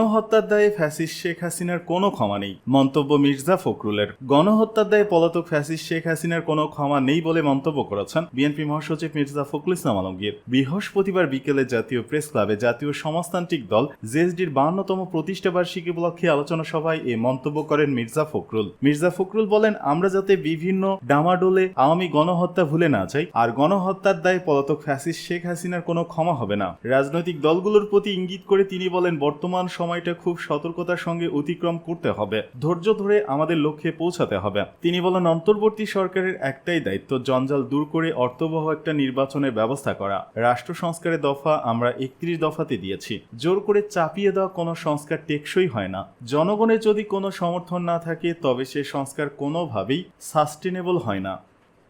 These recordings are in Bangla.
গণহত্যার দায়ে ফ্যাসিস্ট শেখ হাসিনার কোনো ক্ষমা নেই, মন্তব্য মির্জা ফখরুলের। গণহত্যার দায়ে পলাতক ফ্যাসিস্ট শেখ হাসিনার কোনো ক্ষমা নেই বলে মন্তব্য করেছেন বিএনপি মহাসচিব মির্জা ফখরুল ইসলাম আলমগীর। বৃহস্পতিবার বিকেলে জাতীয় প্রেস ক্লাবে জাতীয় সমাজতান্ত্রিক দল জেএসডির 52তম প্রতিষ্ঠা বার্ষিকী উপলক্ষে আলোচনা সভায় এ মন্তব্য করেন মির্জা ফখরুল। মির্জা ফখরুল বলেন, আমরা যাতে বিভিন্ন ডামাডোলে আওয়ামী গণহত্যা ভুলে না যাই, আর গণহত্যার দায়ে পলাতক ফ্যাসিস্ট শেখ হাসিনার কোনো ক্ষমা হবে না। রাজনৈতিক দলগুলোর প্রতি ইঙ্গিত করে তিনি বলেন, বর্তমান সময়টা খুব সতর্কতার সঙ্গে অতিক্রম করতে হবে, ধৈর্য ধরে আমাদের লক্ষ্যে পৌঁছাতে হবে। তিনি বলেন, অন্তর্বর্তী সরকারের একটাই দায়িত্ব, জঞ্জাল দূর করে অর্থবহ একটা নির্বাচনের ব্যবস্থা করা। রাষ্ট্র সংস্কারের দফা আমরা 31 দফাতে দিয়েছি। জোর করে চাপিয়ে দেওয়া কোনো সংস্কার টেকসই হয় না। জনগণের যদি কোনো সমর্থন না থাকে তবে সে সংস্কার কোনোভাবেই সাস্টেনেবল হয় না।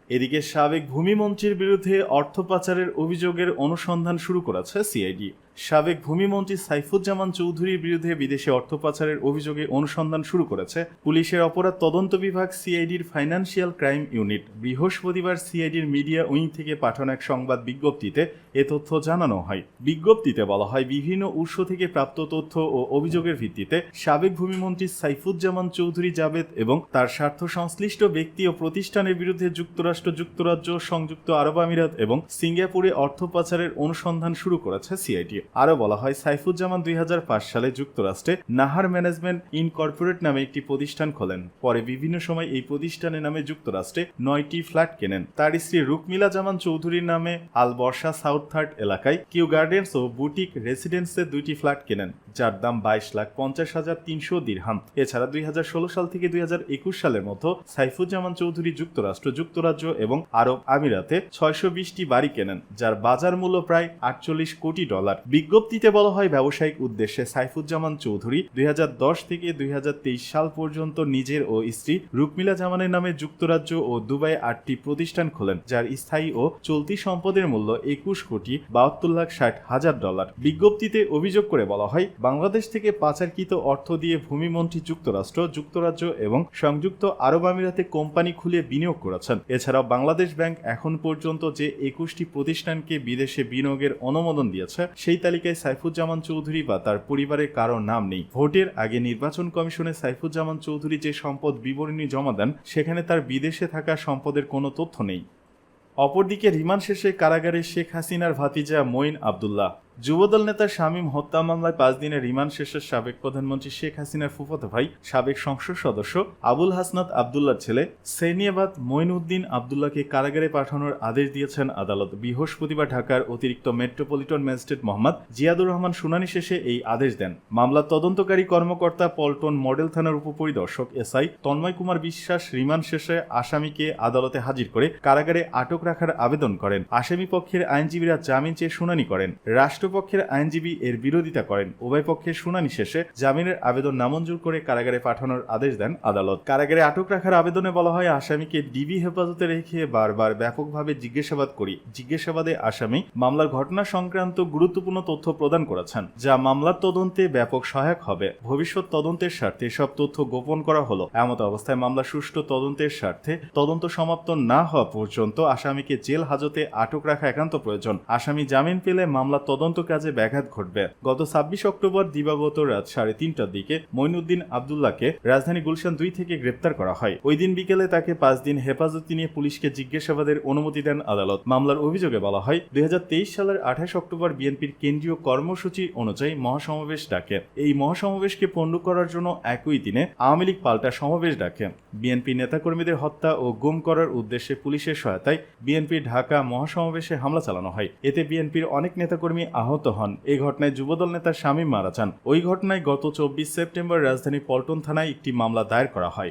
এদিকে সাবেক ভূমিমন্ত্রীর বিরুদ্ধে অর্থ পাচারের অভিযোগের অনুসন্ধান শুরু করেছে সিআইডি। সাবেক ভূমিমন্ত্রী সাইফুজ্জামান চৌধুরীর বিরুদ্ধে বিদেশে অর্থ পাচারের অভিযোগে অনুসন্ধান শুরু করেছে পুলিশের অপরাধ তদন্ত বিভাগ সিআইডির ফাইন্যান্সিয়াল ক্রাইম ইউনিট। বৃহস্পতিবার সিআইডির মিডিয়া উইং থেকে পাঠানো এক সংবাদ বিজ্ঞপ্তিতে এ তথ্য জানানো হয়। বিজ্ঞপ্তিতে বলা হয়, বিভিন্ন উৎস থেকে প্রাপ্ত তথ্য ও অভিযোগের ভিত্তিতে সাবেক ভূমিমন্ত্রী সাইফুজ্জামান চৌধুরী জাবেদ এবং তার স্বার্থ সংশ্লিষ্ট ব্যক্তি ও প্রতিষ্ঠানের বিরুদ্ধে যুক্তরাষ্ট্র, যুক্তরাজ্য, সংযুক্ত আরব আমিরাত এবং সিঙ্গাপুরে অর্থ পাচারের অনুসন্ধান শুরু করেছে সিআইডি। আরও বলা হয়, সাইফুজ্জামান 2005 সালে যুক্তরাষ্ট্রে নাহার ম্যানেজমেন্ট ইনকর্পোরেট নামে একটি প্রতিষ্ঠান খোলেন। পরে বিভিন্ন সময় এই প্রতিষ্ঠানের নামে যুক্তরাষ্ট্রে 9টি ফ্ল্যাট কেনেন। তার স্ত্রী রুকমিলা জামান চৌধুরীর নামে আল বর্ষা সাউথ থার্ড এলাকায় কিউ গার্ডেন্স ও বুটিক রেসিডেন্সে 2টি ফ্ল্যাট কেনেন, যার দাম 22,50,300 দিরহাম। এছাড়া 2016 সাল থেকে 2021 সালের মধ্যে সাইফুজ্জামান চৌধুরী যুক্তরাষ্ট্র, যুক্তরাজ্য এবং আরব আমিরাতে 620টি বাড়ি কেনেন, যার বাজার মূল্য প্রায় $48 কোটি। বিজ্ঞপ্তিতে বলা হয়, ব্যবসায়িক উদ্দেশ্যে সাইফুজ্জামান চৌধুরী 2010 থেকে 2023 সাল পর্যন্ত নিজের ও স্ত্রী রুকমিলা জামানের নামে যুক্তরাজ্য ও দুবাই 8টি প্রতিষ্ঠান খোলেন, যার স্থায়ী ও চলতি সম্পদের মূল্য $21,60,60,000। বিজ্ঞপ্তিতে অভিযোগ করে বলা হয়, বাংলাদেশ থেকে পাচারকৃত অর্থ দিয়ে ভূমিমন্ত্রী যুক্তরাষ্ট্র, যুক্তরাজ্য এবং সংযুক্ত আরব আমিরাতে কোম্পানি খুলে বিনিয়োগ করেছেন। এছাড়াও বাংলাদেশ ব্যাংক এখন পর্যন্ত যে 21টি প্রতিষ্ঠানকে বিদেশে বিনিয়োগের অনুমোদন দিয়েছে সেই তালিকায় সাইফুজ্জামান চৌধুরী বা তার পরিবারের কারো নাম নেই। ভোটের আগে নির্বাচন কমিশনে সাইফুজ্জামান চৌধুরী যে সম্পদ বিবরণী জমা দেন, সেখানে তার বিদেশে থাকা সম্পদের কোনো তথ্য নেই। অপরদিকে রিমান্ড শেষে কারাগারে শেখ হাসিনার ভাতিজা মঈন আবদুল্লাহ। যুবদল নেতা শামীম হত্যা মামলায় 5 দিনের রিমান্ড শেষে সাবেক প্রধানমন্ত্রী শেখ হাসিনার ফুফাতো ভাই, সাবেক সংসদ সদস্য আবুল হাসনাত আবদুল্লাহর ছেলে সেনিয়াবাদ মঈনউদ্দিন আবদুল্লাহকে কারাগারে পাঠানোর আদেশ দিয়েছেন আদালত। বৃহস্পতিবার ঢাকার অতিরিক্ত মেট্রোপলিটন ম্যাজিস্ট্রেট মোহাম্মদ জিয়াদুর রহমান শুনানি শেষে এই আদেশ দেন। মামলার তদন্তকারী কর্মকর্তা পল্টন মডেল থানার উপপরিদর্শক এসআই তন্ময় কুমার বিশ্বাস রিমান্ড শেষে আসামিকে আদালতে হাজির করে কারাগারে আটক রাখার আবেদন করেন। আসামি পক্ষের আইনজীবীরা জামিন চেয়ে শুনানি করেন। রাষ্ট্রপক্ষের আইনজীবী এর বিরোধিতা করেন। উভয় পক্ষের শুনানি শেষে জামিনের আবেদন নামঞ্জুর করে কারাগারে পাঠানোর আদেশ দেন আদালত। কারাগারে আটক রাখার আবেদনে বলা হয়, আসামিকে ডিবি হেফাজতে রেখে বারবার ব্যাপকভাবে জিজ্ঞাসাবাদ করি। জিজ্ঞাসাবাদে আসামি মামলার ঘটনা সংক্রান্ত গুরুত্বপূর্ণ তথ্য প্রদান করেছেন, যা মামলার তদন্তে ব্যাপক সহায়ক হবে। ভবিষ্যৎ তদন্তের স্বার্থে সব তথ্য গোপন করা হলো। এমত অবস্থায় মামলা সুষ্ঠু তদন্তের স্বার্থে তদন্ত সমাপ্ত না হওয়া পর্যন্ত আসামিকে জেল হাজতে আটক রাখা একান্ত প্রয়োজন। আসামি জামিন পেলে মামলা তদন্ত কাজে ব্যাঘাত ঘটবে। গত 26 অক্টোবর দিবাগত রাত 3:30টার দিকে মঈনউদ্দিন আবদুল্লাহকে রাজধানী গুলশান 2 থেকে গ্রেপ্তার করা হয়। ওই দিন বিকেলে তাকে 5 দিন হেফাজতে নিয়ে পুলিশকে জিজ্ঞাসাবাদের অনুমতি দেন আদালত। মামলার অভিযোগে বলা হয়, 2023 সালের 28 অক্টোবর বিএনপির কেন্দ্রীয় কর্মসূচি অনুযায়ী মহাসমাবেশ ডাকে। এই মহাসমাবেশকে পণ্ড করার জন্য একই দিনে আওয়ামী লীগ পাল্টা সমাবেশ ডাকে। বিএনপি নেতাকর্মীদের হত্যা ও গুম করার উদ্দেশ্যে পুলিশের সহায়তায় বিএনপির ঢাকা মহাসমাবেশে হামলা চালানো হয়। এতে বিএনপির অনেক নেতাকর্মী আহত হন। এই ঘটনায় যুবদল নেতা শামীম মারা যান। ওই ঘটনায় গত 24 সেপ্টেম্বর রাজধানী পল্টন থানায় একটি মামলা দায়ের করা হয়।